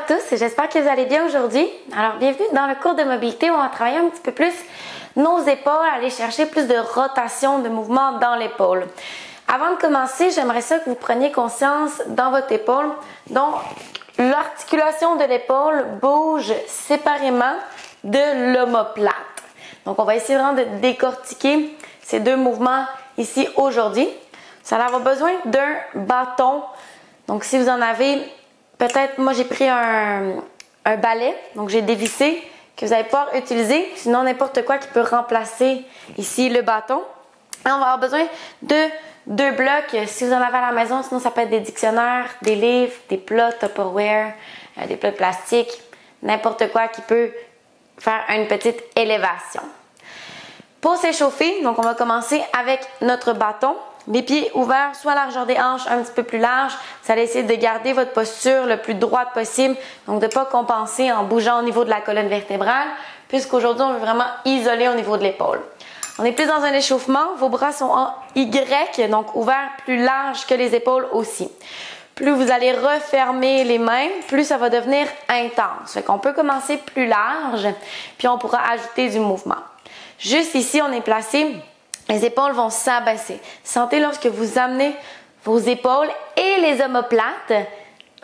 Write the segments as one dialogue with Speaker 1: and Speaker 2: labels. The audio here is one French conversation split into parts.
Speaker 1: tous, j'espère que vous allez bien aujourd'hui. Alors, bienvenue dans le cours de mobilité où on va travailler un petit peu plus nos épaules, aller chercher plus de rotation, de mouvement dans l'épaule. Avant de commencer, j'aimerais ça que vous preniez conscience dans votre épaule. Donc, l'articulation de l'épaule bouge séparément de l'omoplate. Donc, on va essayer vraiment de décortiquer ces deux mouvements ici aujourd'hui. Vous allez avoir besoin d'un bâton. Donc, si vous en avez, peut-être, moi j'ai pris un balai, donc j'ai dévissé, que vous allez pouvoir utiliser. Sinon, n'importe quoi qui peut remplacer ici le bâton. Et on va avoir besoin de deux blocs, si vous en avez à la maison. Sinon, ça peut être des dictionnaires, des livres, des plats Tupperware, des plats de plastique, n'importe quoi qui peut faire une petite élévation. Pour s'échauffer, donc on va commencer avec notre bâton. Les pieds ouverts, soit à la largeur des hanches, un petit peu plus large. Vous allez essayer de garder votre posture le plus droite possible. Donc, de ne pas compenser en bougeant au niveau de la colonne vertébrale, puisqu'aujourd'hui, on veut vraiment isoler au niveau de l'épaule. On est plus dans un échauffement. Vos bras sont en Y, donc ouverts plus large que les épaules aussi. Plus vous allez refermer les mains, plus ça va devenir intense. Fait qu'on peut commencer plus large, puis on pourra ajouter du mouvement. Juste ici, on est placé. Les épaules vont s'abaisser. Sentez lorsque vous amenez vos épaules et les omoplates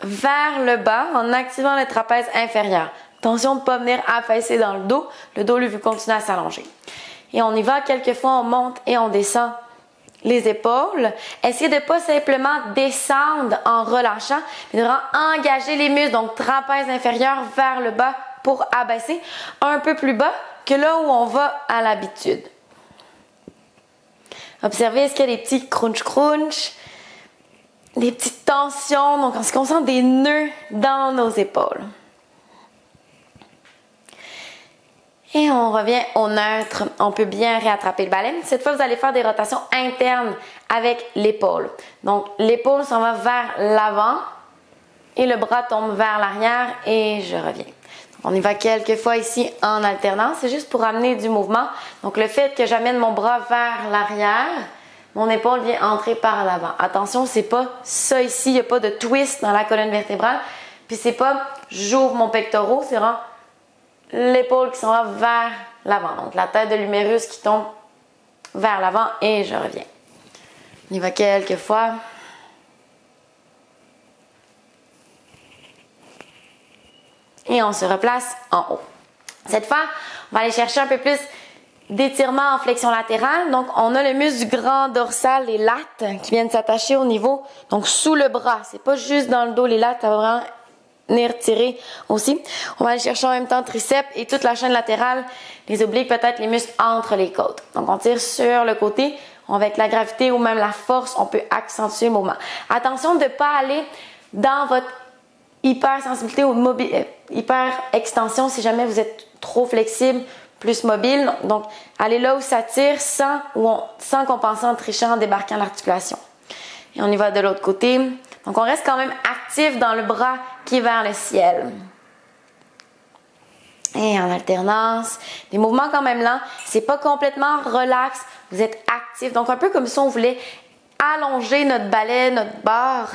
Speaker 1: vers le bas en activant le trapèze inférieur. Attention de ne pas venir affaisser dans le dos. Le dos, lui, veut continuer à s'allonger. Et on y va. Quelquefois, on monte et on descend les épaules. Essayez de ne pas simplement descendre en relâchant, mais de vraiment engager les muscles. Donc, trapèze inférieur vers le bas pour abaisser un peu plus bas que là où on va à l'habitude. Observez, est-ce qu'il y a des petits crunch-crunch, des petites tensions, donc on se concentre des nœuds dans nos épaules. Et on revient au neutre, on peut bien réattraper le balai. Cette fois, vous allez faire des rotations internes avec l'épaule. Donc, l'épaule s'en va vers l'avant et le bras tombe vers l'arrière et je reviens. On y va quelques fois ici en alternance. C'est juste pour amener du mouvement. Donc, le fait que j'amène mon bras vers l'arrière, mon épaule vient entrer par l'avant. Attention, c'est pas ça ici. Il n'y a pas de twist dans la colonne vertébrale. Puis, c'est pas j'ouvre mon pectoral. C'est vraiment l'épaule qui s'en va vers l'avant. Donc, la tête de l'humérus qui tombe vers l'avant et je reviens. On y va quelques fois. Et on se replace en haut. Cette fois, on va aller chercher un peu plus d'étirement en flexion latérale. Donc, on a le muscle du grand dorsal, les lattes, qui viennent s'attacher au niveau, donc sous le bras. C'est pas juste dans le dos, les lattes, ça va vraiment venir tirer aussi. On va aller chercher en même temps triceps et toute la chaîne latérale, les obliques, peut-être les muscles entre les côtes. Donc, on tire sur le côté. Avec la gravité ou même la force, on peut accentuer le mouvement. Attention de ne pas aller dans votre hypersensibilité ou hyper extension si jamais vous êtes trop flexible, plus mobile. Donc, allez là où ça tire sans compenser en trichant, en débarquant l'articulation. Et on y va de l'autre côté. Donc, on reste quand même actif dans le bras qui est vers le ciel. Et en alternance, des mouvements quand même lents. C'est pas complètement relax. Vous êtes actif. Donc, un peu comme si on voulait allonger notre balai, notre barre.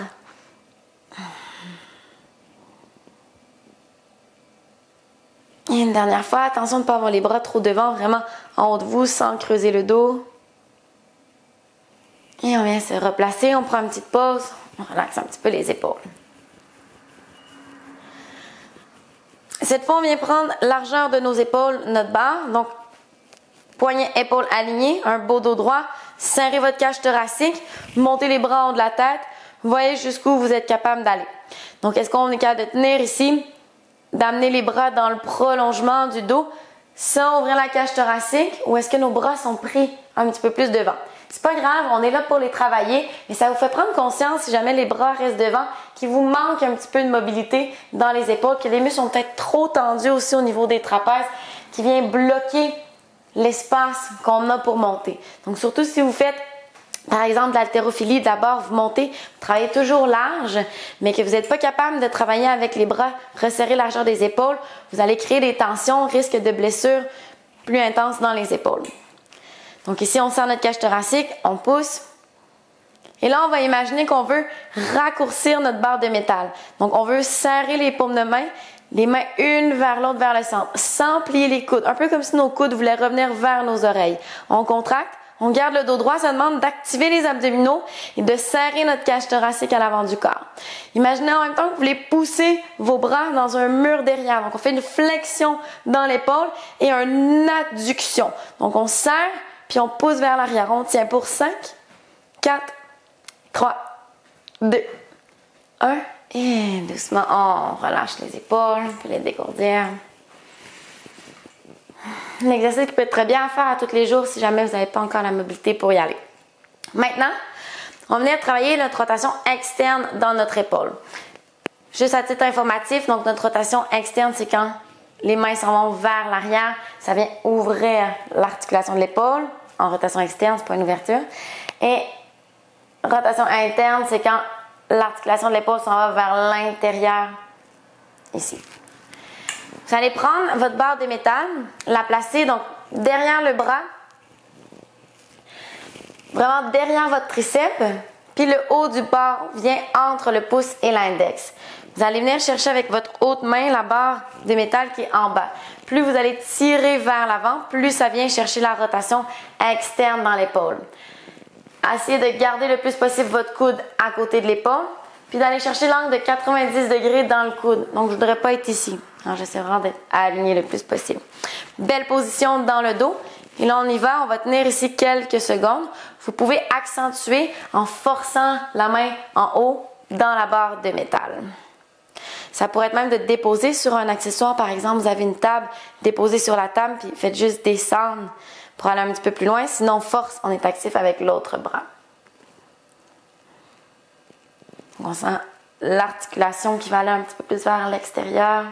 Speaker 1: Et une dernière fois, attention de ne pas avoir les bras trop devant, vraiment en haut de vous, sans creuser le dos. Et on vient se replacer, on prend une petite pause, on relaxe un petit peu les épaules. Cette fois, on vient prendre largeur de nos épaules, notre barre. Donc, poignet, épaules alignés, un beau dos droit. Serrez votre cage thoracique, montez les bras en haut de la tête. Voyez jusqu'où vous êtes capable d'aller. Donc, est-ce qu'on est capable de tenir ici? D'amener les bras dans le prolongement du dos sans ouvrir la cage thoracique ou est-ce que nos bras sont pris un petit peu plus devant? C'est pas grave, on est là pour les travailler, mais ça vous fait prendre conscience si jamais les bras restent devant, qu'il vous manque un petit peu de mobilité dans les épaules, que les muscles sont peut-être trop tendus aussi au niveau des trapèzes, qui vient bloquer l'espace qu'on a pour monter. Donc surtout si vous faites par exemple, de l'haltérophilie, d'abord, vous montez, vous travaillez toujours large, mais que vous n'êtes pas capable de travailler avec les bras, resserrer la largeur des épaules, vous allez créer des tensions, risque de blessures plus intenses dans les épaules. Donc ici, on serre notre cage thoracique, on pousse Et là, on va imaginer qu'on veut raccourcir notre barre de métal. Donc, on veut serrer les paumes de main, les mains une vers l'autre vers le centre, sans plier les coudes. Un peu comme si nos coudes voulaient revenir vers nos oreilles. On contracte, on garde le dos droit, ça demande d'activer les abdominaux et de serrer notre cage thoracique à l'avant du corps. Imaginez en même temps que vous voulez pousser vos bras dans un mur derrière. Donc, on fait une flexion dans l'épaule et une adduction. Donc, on serre, puis on pousse vers l'arrière. On tient pour 5, 4, 3, 2, 1 et doucement, on relâche les épaules, on peut les dégourdir. Un exercice qui peut être très bien à faire à tous les jours si jamais vous n'avez pas encore la mobilité pour y aller. Maintenant, on va venir travailler notre rotation externe dans notre épaule. Juste à titre informatif, donc notre rotation externe, c'est quand les mains s'en vont vers l'arrière, ça vient ouvrir l'articulation de l'épaule. En rotation externe, c'est pas une ouverture. Et rotation interne, c'est quand l'articulation de l'épaule s'en va vers l'intérieur, ici. Vous allez prendre votre barre de métal, la placer donc derrière le bras, vraiment derrière votre triceps, puis le haut du bord vient entre le pouce et l'index. Vous allez venir chercher avec votre haute main la barre de métal qui est en bas. Plus vous allez tirer vers l'avant, plus ça vient chercher la rotation externe dans l'épaule. Essayez de garder le plus possible votre coude à côté de l'épaule, puis d'aller chercher l'angle de 90 degrés dans le coude. Donc, je ne voudrais pas être ici. Alors, j'essaie vraiment d'être aligné le plus possible. Belle position dans le dos. Et là, on y va. On va tenir ici quelques secondes. Vous pouvez accentuer en forçant la main en haut dans la barre de métal. Ça pourrait être même de déposer sur un accessoire. Par exemple, vous avez une table, déposez sur la table, puis faites juste descendre pour aller un petit peu plus loin. Sinon, force, on est actif avec l'autre bras. On sent l'articulation qui va aller un petit peu plus vers l'extérieur.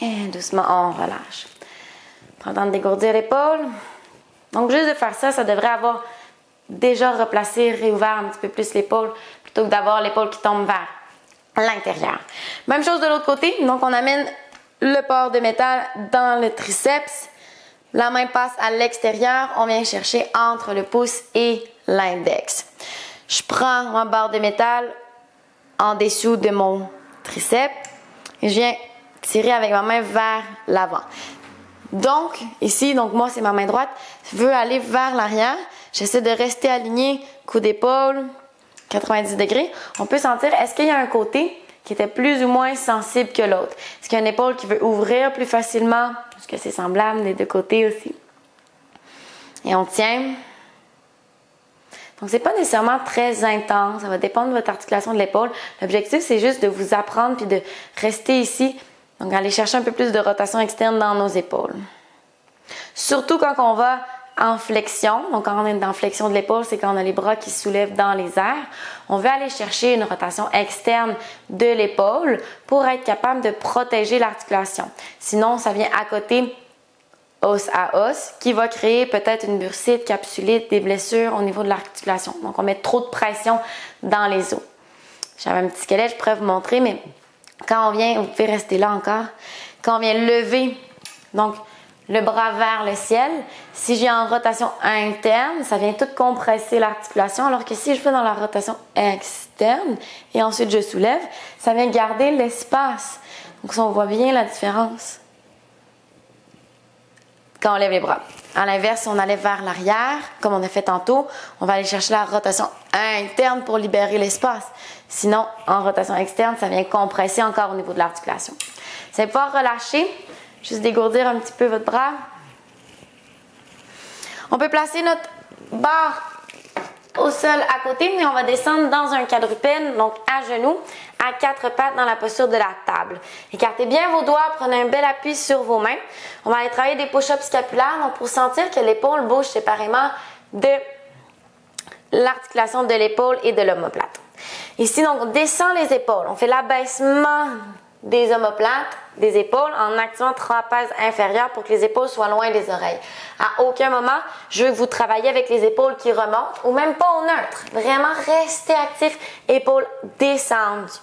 Speaker 1: Et doucement, on relâche. Prends le temps de dégourdir l'épaule. Donc, juste de faire ça, ça devrait avoir déjà replacé, réouvert un petit peu plus l'épaule plutôt que d'avoir l'épaule qui tombe vers l'intérieur. Même chose de l'autre côté. Donc, on amène le port de métal dans le triceps. La main passe à l'extérieur. On vient chercher entre le pouce et l'index. Je prends ma barre de métal en dessous de mon triceps et je viens tirer avec ma main vers l'avant. Donc, ici, donc moi, c'est ma main droite. Je veux aller vers l'arrière. J'essaie de rester aligné, coup d'épaule, 90 degrés. On peut sentir, est-ce qu'il y a un côté qui était plus ou moins sensible que l'autre? Est-ce qu'il y a une épaule qui veut ouvrir plus facilement? Est-ce que c'est semblable des deux côtés aussi? Et on tient. Donc, c'est pas nécessairement très intense. Ça va dépendre de votre articulation de l'épaule. L'objectif, c'est juste de vous apprendre puis de rester ici. Donc, aller chercher un peu plus de rotation externe dans nos épaules. Surtout quand on va en flexion. Donc, quand on est en flexion de l'épaule, c'est quand on a les bras qui se soulèvent dans les airs. On veut aller chercher une rotation externe de l'épaule pour être capable de protéger l'articulation. Sinon, ça vient à côté, os à os, qui va créer peut-être une bursite, capsulite, des blessures au niveau de l'articulation. Donc, on met trop de pression dans les os. J'avais un petit squelette, je pourrais vous montrer, mais quand on vient, vous pouvez rester là encore, quand on vient lever, donc le bras vers le ciel, si j'ai en rotation interne, ça vient tout compresser l'articulation, alors que si je fais dans la rotation externe et ensuite je soulève, ça vient garder l'espace. Donc, ça, on voit bien la différence quand on lève les bras. À l'inverse, si on allait vers l'arrière, comme on a fait tantôt, on va aller chercher la rotation interne pour libérer l'espace. Sinon, en rotation externe, ça vient compresser encore au niveau de l'articulation. Vous allez pouvoir relâcher, juste dégourdir un petit peu votre bras. On peut placer notre barre au sol à côté, mais on va descendre dans un quadrupède, donc à genoux, à quatre pattes dans la posture de la table. Écartez bien vos doigts, prenez un bel appui sur vos mains. On va aller travailler des push-ups scapulaires, donc pour sentir que l'épaule bouge séparément de l'articulation de l'épaule et de l'omoplate. Ici, donc, on descend les épaules. On fait l'abaissement des omoplates, des épaules, en activant le trapèze inférieur pour que les épaules soient loin des oreilles. À aucun moment, je veux que vous travaillez avec les épaules qui remontent ou même pas au neutre. Vraiment, restez actif, épaules descendues.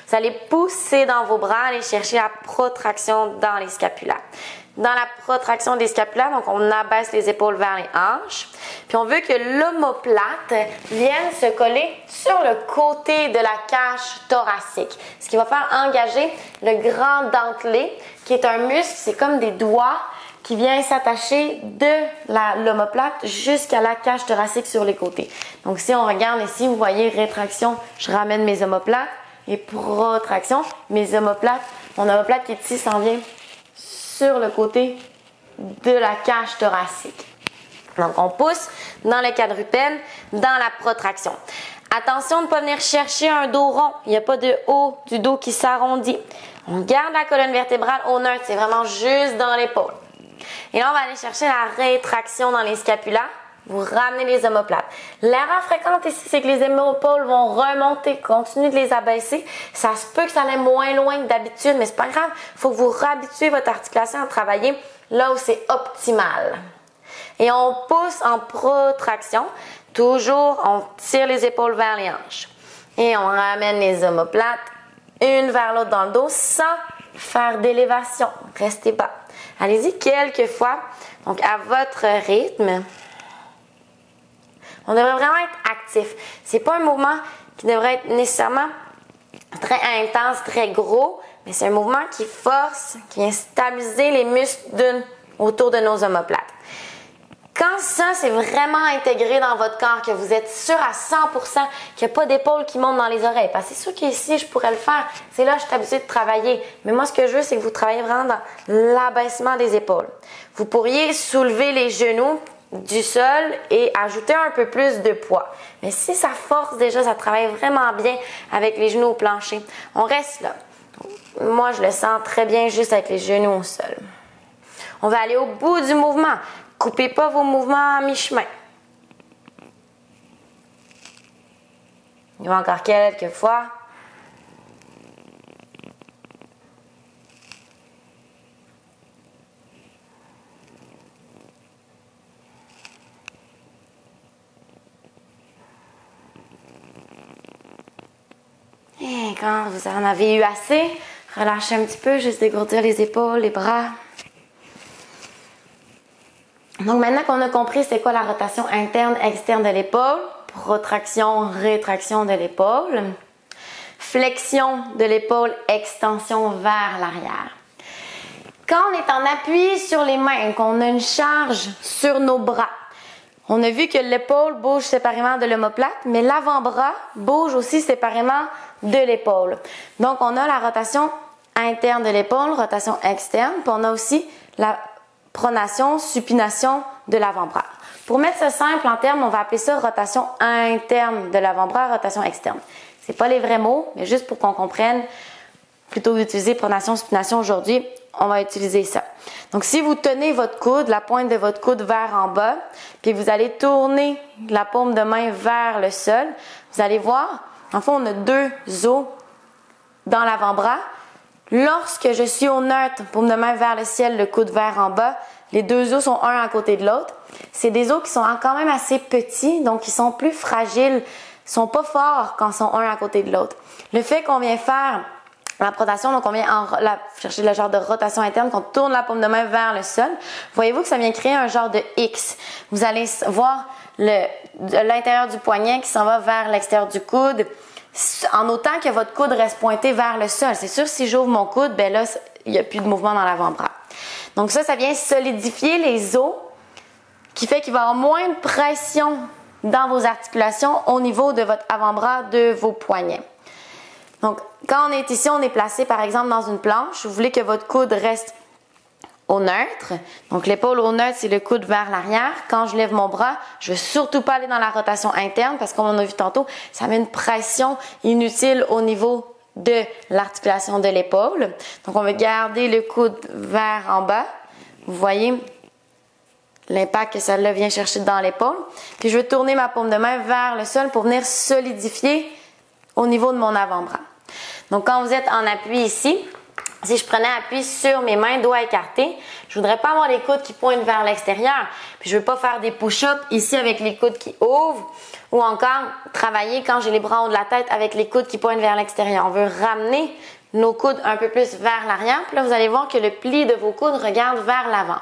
Speaker 1: Vous allez pousser dans vos bras, aller chercher la protraction dans les scapulas. Dans la protraction des scapulas, donc on abaisse les épaules vers les hanches. Puis on veut que l'omoplate vienne se coller sur le côté de la cage thoracique. Ce qui va faire engager le grand dentelé, qui est un muscle, c'est comme des doigts qui vient s'attacher de l'omoplate jusqu'à la cage thoracique sur les côtés. Donc si on regarde ici, vous voyez rétraction, je ramène mes omoplates et protraction, mes omoplates, mon omoplate qui est ici s'en vient sur le côté de la cage thoracique. Donc, on pousse dans le quadrupède, dans la protraction. Attention de ne pas venir chercher un dos rond. Il n'y a pas de haut du dos qui s'arrondit. On garde la colonne vertébrale au neutre. C'est vraiment juste dans l'épaule. Et là, on va aller chercher la rétraction dans les scapulas. Vous ramenez les omoplates. L'erreur fréquente ici, c'est que les épaules vont remonter. Continuez de les abaisser. Ça se peut que ça aille moins loin que d'habitude, mais c'est pas grave. Il faut que vous réhabituez votre articulation à travailler là où c'est optimal. Et on pousse en protraction. Toujours, on tire les épaules vers les hanches. Et on ramène les omoplates une vers l'autre dans le dos sans faire d'élévation. Restez bas. Allez-y quelques fois. Donc, à votre rythme. On devrait vraiment être actif. C'est pas un mouvement qui devrait être nécessairement très intense, très gros, mais c'est un mouvement qui force, qui vient stabiliser les muscles autour de nos omoplates. Quand ça, c'est vraiment intégré dans votre corps, que vous êtes sûr à 100% qu'il n'y a pas d'épaule qui monte dans les oreilles, parce que c'est sûr qu'ici, je pourrais le faire. C'est là que je suis habituée de travailler. Mais moi, ce que je veux, c'est que vous travaillez vraiment dans l'abaissement des épaules. Vous pourriez soulever les genoux du sol et ajouter un peu plus de poids. Mais si ça force déjà, ça travaille vraiment bien avec les genoux au plancher. On reste là. Moi, je le sens très bien juste avec les genoux au sol. On va aller au bout du mouvement. Coupez pas vos mouvements à mi-chemin. Il y a encore quelques fois. Et quand vous en avez eu assez, relâchez un petit peu, juste dégourdir les épaules, les bras. Donc maintenant qu'on a compris c'est quoi la rotation interne, externe de l'épaule, protraction, rétraction de l'épaule, flexion de l'épaule, extension vers l'arrière. Quand on est en appui sur les mains, qu'on a une charge sur nos bras, on a vu que l'épaule bouge séparément de l'omoplate, mais l'avant-bras bouge aussi séparément de l'épaule. Donc, on a la rotation interne de l'épaule, rotation externe, puis on a aussi la pronation, supination de l'avant-bras. Pour mettre ça simple en termes, on va appeler ça rotation interne de l'avant-bras, rotation externe. C'est pas les vrais mots, mais juste pour qu'on comprenne, plutôt que d'utiliser pronation, supination aujourd'hui, on va utiliser ça. Donc, si vous tenez votre coude, la pointe de votre coude vers en bas, puis vous allez tourner la paume de main vers le sol, vous allez voir, en fait, on a deux os dans l'avant-bras. Lorsque je suis au neutre, paume de main vers le ciel, le coude vers en bas, les deux os sont un à côté de l'autre. C'est des os qui sont quand même assez petits, donc ils sont plus fragiles, ils sont pas forts quand ils sont un à côté de l'autre. Le fait qu'on vient faire la pronation, donc on vient chercher le genre de rotation interne, qu'on tourne la paume de main vers le sol. Voyez-vous que ça vient créer un genre de X. Vous allez voir l'intérieur du poignet qui s'en va vers l'extérieur du coude, en autant que votre coude reste pointé vers le sol. C'est sûr, si j'ouvre mon coude, ben là, il n'y a plus de mouvement dans l'avant-bras. Donc ça vient solidifier les os, qui fait qu'il va y avoir moins de pression dans vos articulations au niveau de votre avant-bras, de vos poignets. Donc, quand on est ici, on est placé par exemple dans une planche. Vous voulez que votre coude reste au neutre. Donc, l'épaule au neutre, c'est le coude vers l'arrière. Quand je lève mon bras, je ne veux surtout pas aller dans la rotation interne parce comme on a vu tantôt, ça met une pression inutile au niveau de l'articulation de l'épaule. Donc, on va garder le coude vers en bas. Vous voyez l'impact que ça vient chercher dans l'épaule. Puis, je veux tourner ma paume de main vers le sol pour venir solidifier au niveau de mon avant-bras. Donc, quand vous êtes en appui ici, si je prenais appui sur mes mains, doigts écartés, je voudrais pas avoir les coudes qui pointent vers l'extérieur. Puis je veux pas faire des push-ups ici avec les coudes qui ouvrent ou encore travailler quand j'ai les bras en haut de la tête avec les coudes qui pointent vers l'extérieur. On veut ramener nos coudes un peu plus vers l'arrière. Puis là, vous allez voir que le pli de vos coudes regarde vers l'avant.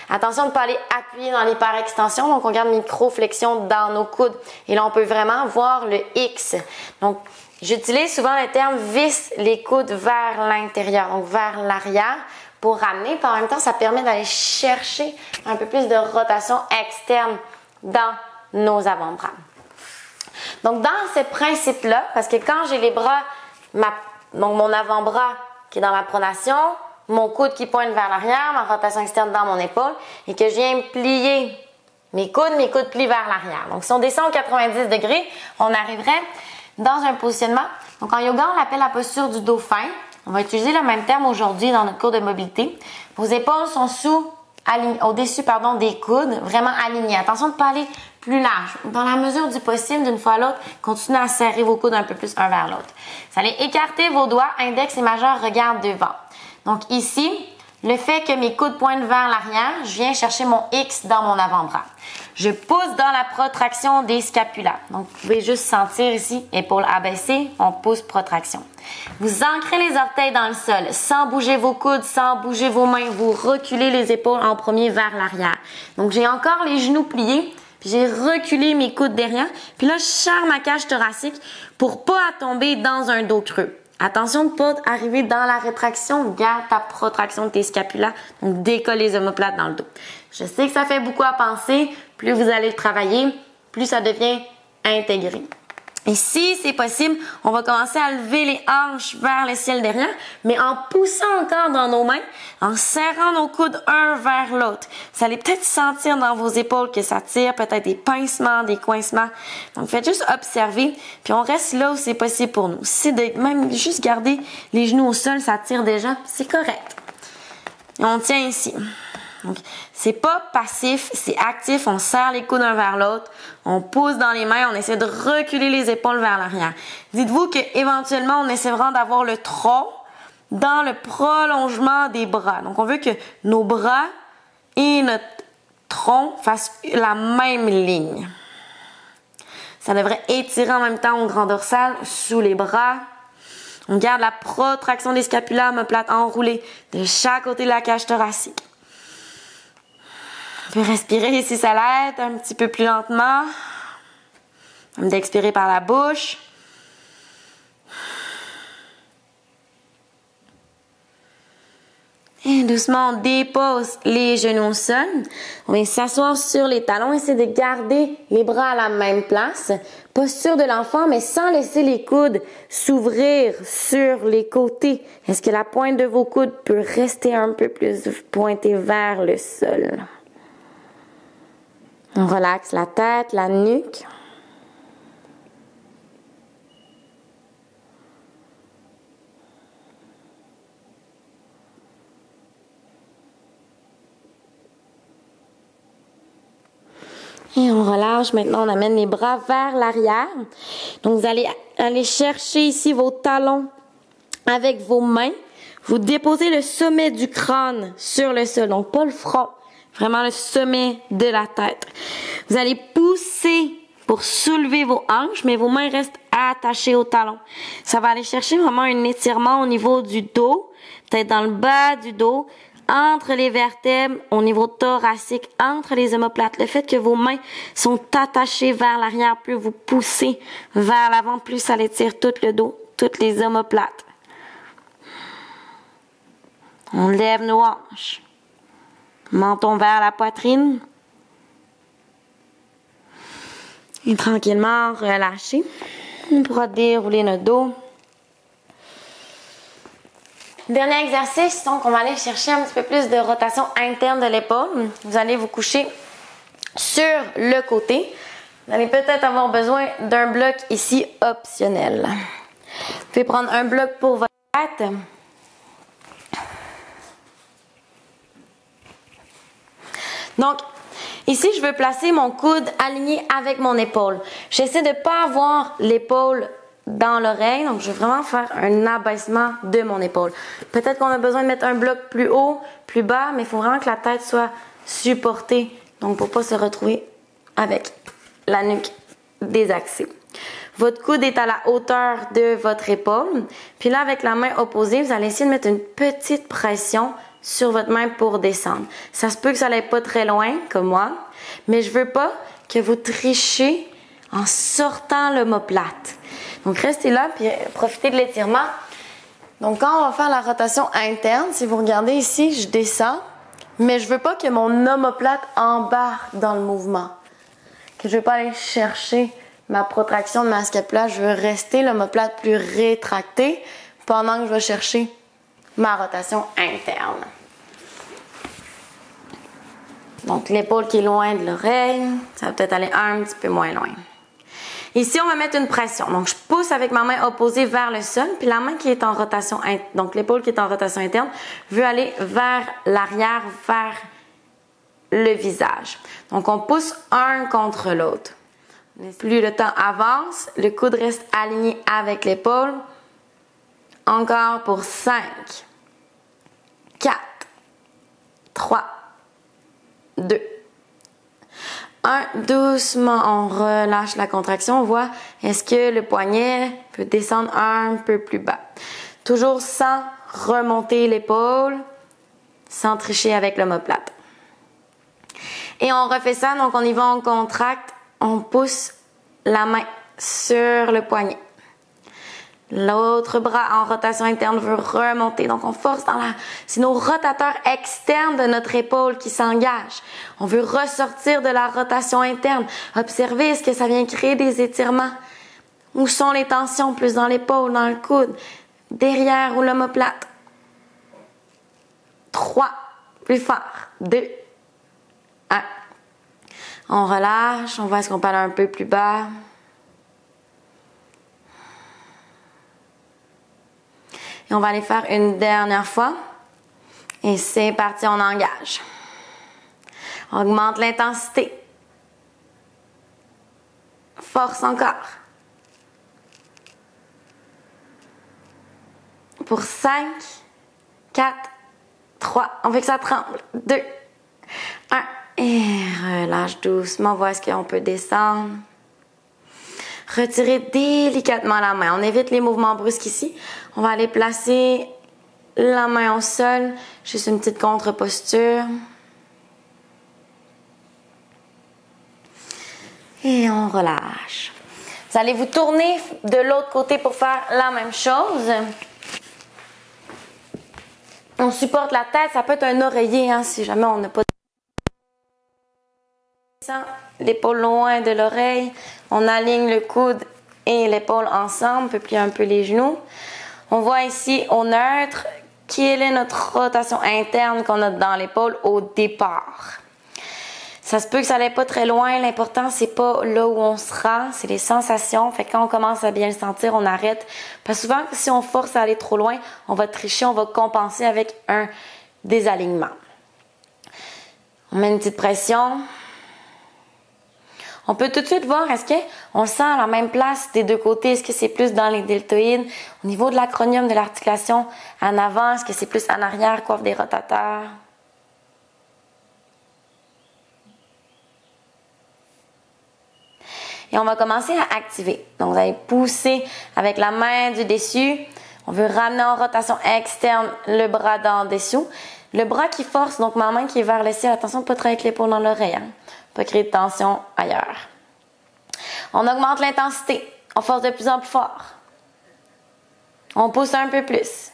Speaker 1: Attention de ne pas aller appuyer dans l'hyperextension. Donc, on garde micro-flexion dans nos coudes. Et là, on peut vraiment voir le X. Donc, j'utilise souvent le terme visse les coudes vers l'intérieur, donc vers l'arrière pour ramener. Puis en même temps, ça permet d'aller chercher un peu plus de rotation externe dans nos avant-bras. Donc, dans ce principe-là, parce que quand j'ai les bras, donc mon avant-bras qui est dans ma pronation, mon coude qui pointe vers l'arrière, ma rotation externe dans mon épaule, et que je viens plier mes coudes plient vers l'arrière. Donc, si on descend aux 90 degrés, on arriverait dans un positionnement. Donc, en yoga, on l'appelle la posture du dauphin. On va utiliser le même terme aujourd'hui dans notre cours de mobilité. Vos épaules sont au-dessus des coudes, vraiment alignées. Attention de ne pas aller plus large. Dans la mesure du possible, d'une fois à l'autre, continuez à serrer vos coudes un peu plus un vers l'autre. Vous allez écarter vos doigts, index et majeur regardent devant. Donc ici, le fait que mes coudes pointent vers l'arrière, je viens chercher mon X dans mon avant-bras. Je pousse dans la protraction des scapulas. Donc, vous pouvez juste sentir ici, épaules abaissées, on pousse, protraction. Vous ancrez les orteils dans le sol, sans bouger vos coudes, sans bouger vos mains. Vous reculez les épaules en premier vers l'arrière. Donc, j'ai encore les genoux pliés, puis j'ai reculé mes coudes derrière. Puis là, je serre ma cage thoracique pour pas tomber dans un dos creux. Attention de ne pas arriver dans la rétraction. Garde ta protraction de tes scapulas. Donc, décolle les omoplates dans le dos. Je sais que ça fait beaucoup à penser. Plus vous allez le travailler, plus ça devient intégré. Et si c'est possible, on va commencer à lever les hanches vers le ciel derrière, mais en poussant encore dans nos mains, en serrant nos coudes un vers l'autre. Vous allez peut-être sentir dans vos épaules que ça tire, peut-être des pincements, des coincements. Donc, faites juste observer, puis on reste là où c'est possible pour nous. Si de même juste garder les genoux au sol, ça tire déjà, c'est correct. Et on tient ici. Donc, c'est pas passif, c'est actif. On serre les coudes un vers l'autre, on pousse dans les mains, on essaie de reculer les épaules vers l'arrière. Dites-vous qu'éventuellement, on essaiera d'avoir le tronc dans le prolongement des bras. Donc, on veut que nos bras et notre tronc fassent la même ligne. Ça devrait étirer en même temps au grand dorsal, sous les bras. On garde la protraction des scapulas, omoplates enroulées de chaque côté de la cage thoracique. On peut respirer si ça l'aide, un petit peu plus lentement. Comme d'expirer par la bouche. Et doucement, on dépose les genoux au sol. On vient s'asseoir sur les talons. Essayez de garder les bras à la même place. Posture de l'enfant, mais sans laisser les coudes s'ouvrir sur les côtés. Est-ce que la pointe de vos coudes peut rester un peu plus pointée vers le sol? On relaxe la tête, la nuque. Et on relâche. Maintenant, on amène les bras vers l'arrière. Donc, vous allez aller chercher ici vos talons avec vos mains. Vous déposez le sommet du crâne sur le sol. Donc, pas le front. Vraiment le sommet de la tête. Vous allez pousser pour soulever vos hanches, mais vos mains restent attachées au talon. Ça va aller chercher vraiment un étirement au niveau du dos, peut-être dans le bas du dos, entre les vertèbres, au niveau thoracique, entre les omoplates. Le fait que vos mains sont attachées vers l'arrière, plus vous poussez vers l'avant, plus ça étire tout le dos, toutes les omoplates. On lève nos hanches. Menton vers la poitrine. Et tranquillement, relâchez. On pourra dérouler notre dos. Dernier exercice, donc on va aller chercher un petit peu plus de rotation interne de l'épaule. Vous allez vous coucher sur le côté. Vous allez peut-être avoir besoin d'un bloc ici optionnel. Vous pouvez prendre un bloc pour votre tête. Donc, ici, je veux placer mon coude aligné avec mon épaule. J'essaie de ne pas avoir l'épaule dans l'oreille. Donc, je vais vraiment faire un abaissement de mon épaule. Peut-être qu'on a besoin de mettre un bloc plus haut, plus bas, mais il faut vraiment que la tête soit supportée. Donc, pour ne pas se retrouver avec la nuque désaxée. Votre coude est à la hauteur de votre épaule. Puis là, avec la main opposée, vous allez essayer de mettre une petite pression sur votre main pour descendre. Ça se peut que ça n'aille pas très loin, comme moi, mais je veux pas que vous trichez en sortant l'omoplate. Donc, restez là, puis profitez de l'étirement. Donc, quand on va faire la rotation interne, si vous regardez ici, je descends, mais je veux pas que mon omoplate embarque dans le mouvement. Que je vais pas aller chercher ma protraction de ma scapula, je veux rester l'omoplate plus rétractée pendant que je vais chercher ma rotation interne. Donc, l'épaule qui est loin de l'oreille, ça va peut-être aller un petit peu moins loin. Ici, on va mettre une pression. Donc, je pousse avec ma main opposée vers le sol, puis la main qui est en rotation interne, donc l'épaule qui est en rotation interne, veut aller vers l'arrière, vers le visage. Donc, on pousse un contre l'autre. Plus le temps avance, le coude reste aligné avec l'épaule. Encore pour 5, 4, 3, 2, 1. Doucement, on relâche la contraction. On voit, est-ce que le poignet peut descendre un peu plus bas. Toujours sans remonter l'épaule, sans tricher avec l'omoplate. Et on refait ça, donc on y va, on contracte. On pousse la main sur le poignet. L'autre bras en rotation interne veut remonter. Donc, on force dans la... C'est nos rotateurs externes de notre épaule qui s'engagent. On veut ressortir de la rotation interne. Observez, est-ce que ça vient créer des étirements? Où sont les tensions? Plus dans l'épaule, dans le coude, derrière ou l'omoplate. 3. Plus fort. 2. 1. On relâche, on voit est-ce qu'on peut aller un peu plus bas. Et on va aller faire une dernière fois. Et c'est parti, on engage. On augmente l'intensité. Force encore. Pour 5, 4, 3. On fait que ça tremble. 2, 1. Et relâche doucement, voir est-ce qu'on peut descendre. Retirez délicatement la main. On évite les mouvements brusques ici. On va aller placer la main au sol. Juste une petite contre-posture. Et on relâche. Vous allez vous tourner de l'autre côté pour faire la même chose. On supporte la tête. Ça peut être un oreiller hein, si jamais on n'a pas de... L'épaule loin de l'oreille, on aligne le coude et l'épaule ensemble, on peut plier un peu les genoux. On voit ici au neutre quelle est notre rotation interne qu'on a dans l'épaule au départ. Ça se peut que ça n'aille pas très loin, l'important c'est pas là où on se rend, c'est les sensations. Fait que quand on commence à bien le sentir, on arrête. Parce que souvent, si on force à aller trop loin, on va tricher, on va compenser avec un désalignement. On met une petite pression. On peut tout de suite voir, est-ce qu'on le sent à la même place des deux côtés? Est-ce que c'est plus dans les deltoïdes? Au niveau de l'acronium de l'articulation, en avant, est-ce que c'est plus en arrière, coiffe des rotateurs? Et on va commencer à activer. Donc, vous allez pousser avec la main du dessus. On veut ramener en rotation externe le bras d'en dessous. Le bras qui force, donc ma main qui est vers le ciel. Attention de ne pas travailler avec l'épaule dans l'oreille. Hein? Pas créer de tension ailleurs. On augmente l'intensité. On force de plus en plus fort. On pousse un peu plus.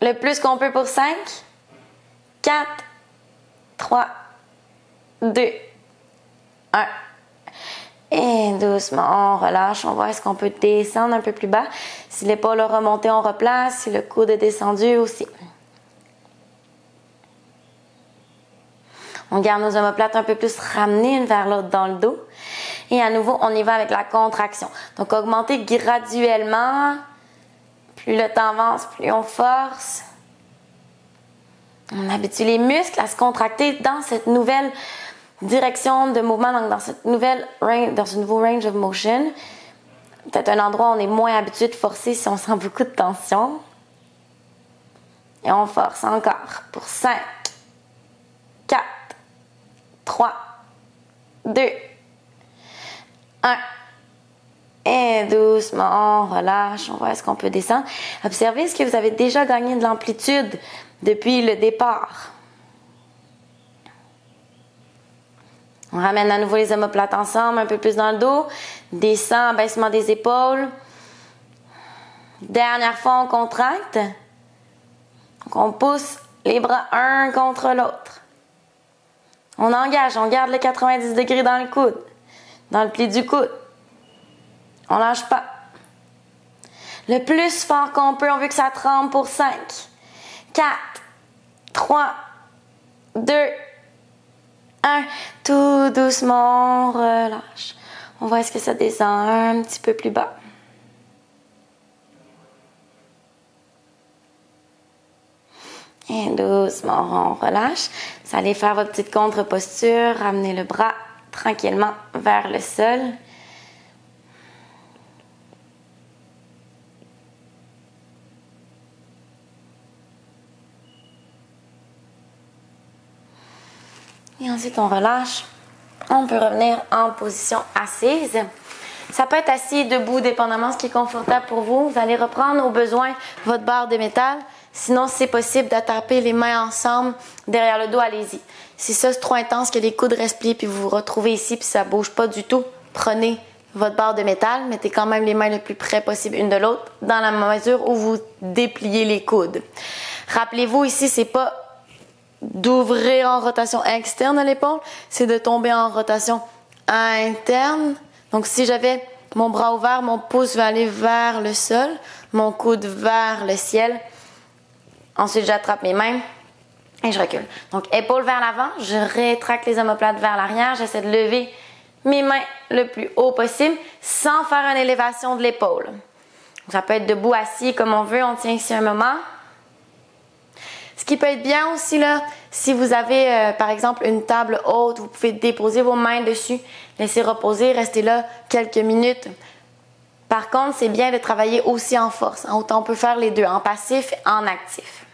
Speaker 1: Le plus qu'on peut pour 5, 4, 3, 2, 1. Et doucement, on relâche. On voit est-ce qu'on peut descendre un peu plus bas. Si l'épaule a remonté, on replace. Si le coude est descendu aussi. On garde nos omoplates un peu plus ramenées une vers l'autre dans le dos. Et à nouveau, on y va avec la contraction. Donc, augmenter graduellement. Plus le temps avance, plus on force. On habitue les muscles à se contracter dans cette nouvelle direction de mouvement, donc dans ce nouveau range of motion. Peut-être un endroit où on est moins habitué de forcer si on sent beaucoup de tension. Et on force encore pour 5, 4, 3, 2, 1. Et doucement, on relâche, on voit est-ce qu'on peut descendre. Observez est-ce que vous avez déjà gagné de l'amplitude depuis le départ. On ramène à nouveau les omoplates ensemble, un peu plus dans le dos. Descend, abaissement des épaules. Dernière fois, on contracte. Donc, on pousse les bras un contre l'autre. On engage, on garde le 90 degrés dans le coude, dans le pli du coude. On lâche pas. Le plus fort qu'on peut, on veut que ça tremble pour 5, 4, 3, 2, 1. Tout doucement, on relâche. On voit est-ce que ça descend un petit peu plus bas. Et doucement, on relâche. Vous allez faire votre petite contre-posture. Ramenez le bras tranquillement vers le sol. Et ensuite, on relâche. On peut revenir en position assise. Ça peut être assis, debout, dépendamment de ce qui est confortable pour vous. Vous allez reprendre au besoin votre barre de métal. Sinon, si c'est possible d'attraper les mains ensemble derrière le dos, allez-y. Si ça, c'est trop intense, que les coudes restent pliés, puis vous vous retrouvez ici, puis ça ne bouge pas du tout, prenez votre barre de métal. Mettez quand même les mains le plus près possible une de l'autre, dans la mesure où vous dépliez les coudes. Rappelez-vous, ici, c'est pas d'ouvrir en rotation externe à l'épaule, c'est de tomber en rotation interne. Donc, si j'avais mon bras ouvert, mon pouce va aller vers le sol, mon coude vers le ciel. Ensuite, j'attrape mes mains et je recule. Donc, épaule vers l'avant, je rétracte les omoplates vers l'arrière. J'essaie de lever mes mains le plus haut possible sans faire une élévation de l'épaule. Ça peut être debout, assis, comme on veut. On tient ici un moment. Ce qui peut être bien aussi, là, si vous avez, par exemple, une table haute, vous pouvez déposer vos mains dessus, laisser reposer, rester là quelques minutes. Par contre, c'est bien de travailler aussi en force. Autant on peut faire les deux, en passif et en actif.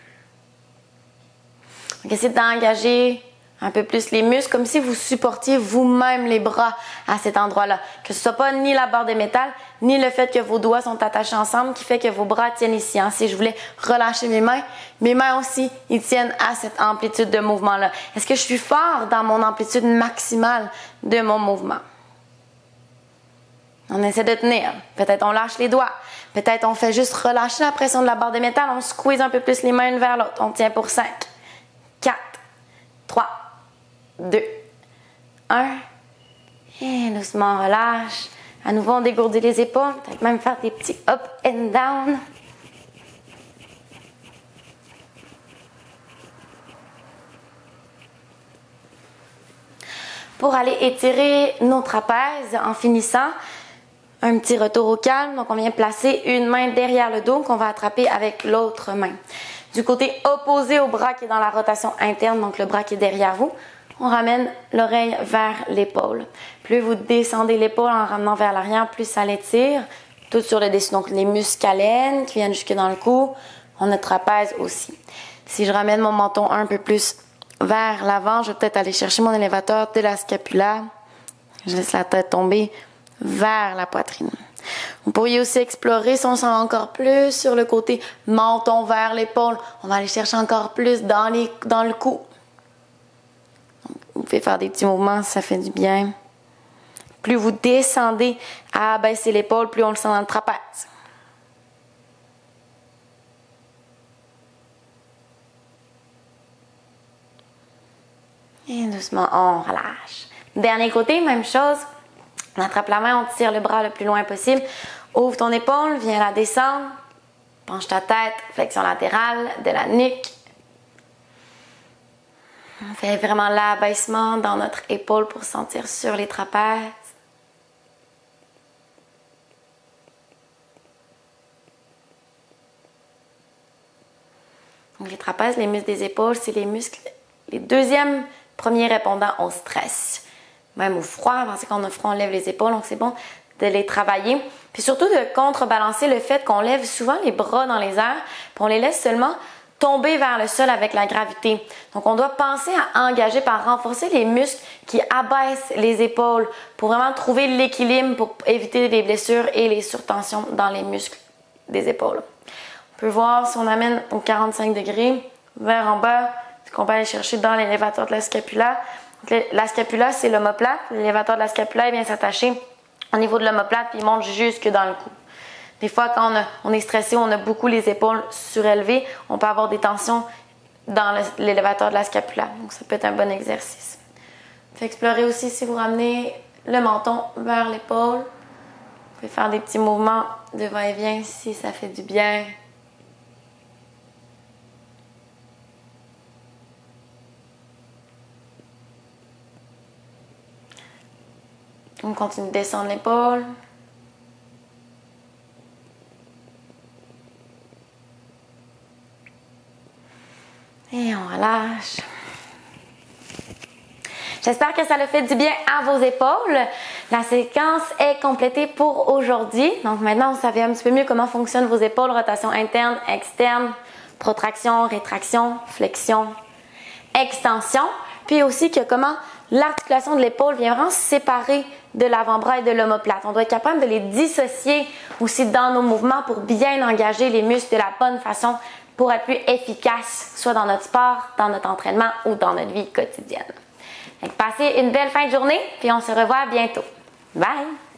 Speaker 1: Donc, essayez d'engager un peu plus les muscles, comme si vous supportiez vous-même les bras à cet endroit-là. Que ce ne soit pas ni la barre de métal, ni le fait que vos doigts sont attachés ensemble qui fait que vos bras tiennent ici. Si je voulais relâcher mes mains aussi, ils tiennent à cette amplitude de mouvement-là. Est-ce que je suis fort dans mon amplitude maximale de mon mouvement? On essaie de tenir. Peut-être on lâche les doigts. Peut-être on fait juste relâcher la pression de la barre de métal. On squeeze un peu plus les mains une vers l'autre. On tient pour 5, 4, 3, 2, 1. Et doucement, on relâche. À nouveau, on dégourdit les épaules. Peut-être même faire des petits up and down. Pour aller étirer nos trapèzes en finissant, un petit retour au calme. Donc, on vient placer une main derrière le dos qu'on va attraper avec l'autre main. Du côté opposé au bras qui est dans la rotation interne, donc le bras qui est derrière vous, on ramène l'oreille vers l'épaule. Plus vous descendez l'épaule en ramenant vers l'arrière, plus ça l'étire, tout sur le dessus. Donc, les muscles haleines qui viennent jusque dans le cou, on a le trapèze aussi. Si je ramène mon menton un peu plus vers l'avant, je vais peut-être aller chercher mon élévateur de la scapula. Je laisse la tête tomber vers la poitrine. Vous pourriez aussi explorer si on sent encore plus sur le côté menton vers l'épaule. On va aller chercher encore plus dans le cou. Donc, vous pouvez faire des petits mouvements si ça fait du bien. Plus vous descendez à abaisser l'épaule, plus on le sent dans le trapèze. Et doucement, on relâche. Dernier côté, même chose. On attrape la main, on tire le bras le plus loin possible. Ouvre ton épaule, viens la descendre. Penche ta tête, flexion latérale de la nuque. On fait vraiment l'abaissement dans notre épaule pour sentir sur les trapèzes. Donc les trapèzes, les muscles des épaules, c'est les deuxièmes premier répondant au stress. Même au froid, parce qu'on a froid, on lève les épaules, donc c'est bon de les travailler. Puis surtout de contrebalancer le fait qu'on lève souvent les bras dans les airs, puis on les laisse seulement tomber vers le sol avec la gravité. Donc on doit penser à engager par renforcer les muscles qui abaissent les épaules pour vraiment trouver l'équilibre pour éviter les blessures et les surtensions dans les muscles des épaules. On peut voir si on amène au 45 degrés vers en bas, ce qu'on peut aller chercher dans l'élévateur de la scapula. Donc, la scapula, c'est l'omoplate. L'élévateur de la scapula vient s'attacher au niveau de l'omoplate puis il monte jusque dans le cou. Des fois, quand on est stressé, on a beaucoup les épaules surélevées, on peut avoir des tensions dans l'élévateur de la scapula. Donc, ça peut être un bon exercice. Vous pouvez explorer aussi si vous ramenez le menton vers l'épaule. Vous pouvez faire des petits mouvements de va-et-vient si ça fait du bien. On continue de descendre l'épaule. Et on relâche. J'espère que ça le fait du bien à vos épaules. La séquence est complétée pour aujourd'hui. Donc maintenant, vous savez un petit peu mieux comment fonctionnent vos épaules, rotation interne, externe, protraction, rétraction, flexion, extension. Puis aussi que comment l'articulation de l'épaule vient vraiment se séparer de l'avant-bras et de l'omoplate. On doit être capable de les dissocier aussi dans nos mouvements pour bien engager les muscles de la bonne façon pour être plus efficace, soit dans notre sport, dans notre entraînement ou dans notre vie quotidienne. Donc, passez une belle fin de journée, puis on se revoit bientôt. Bye!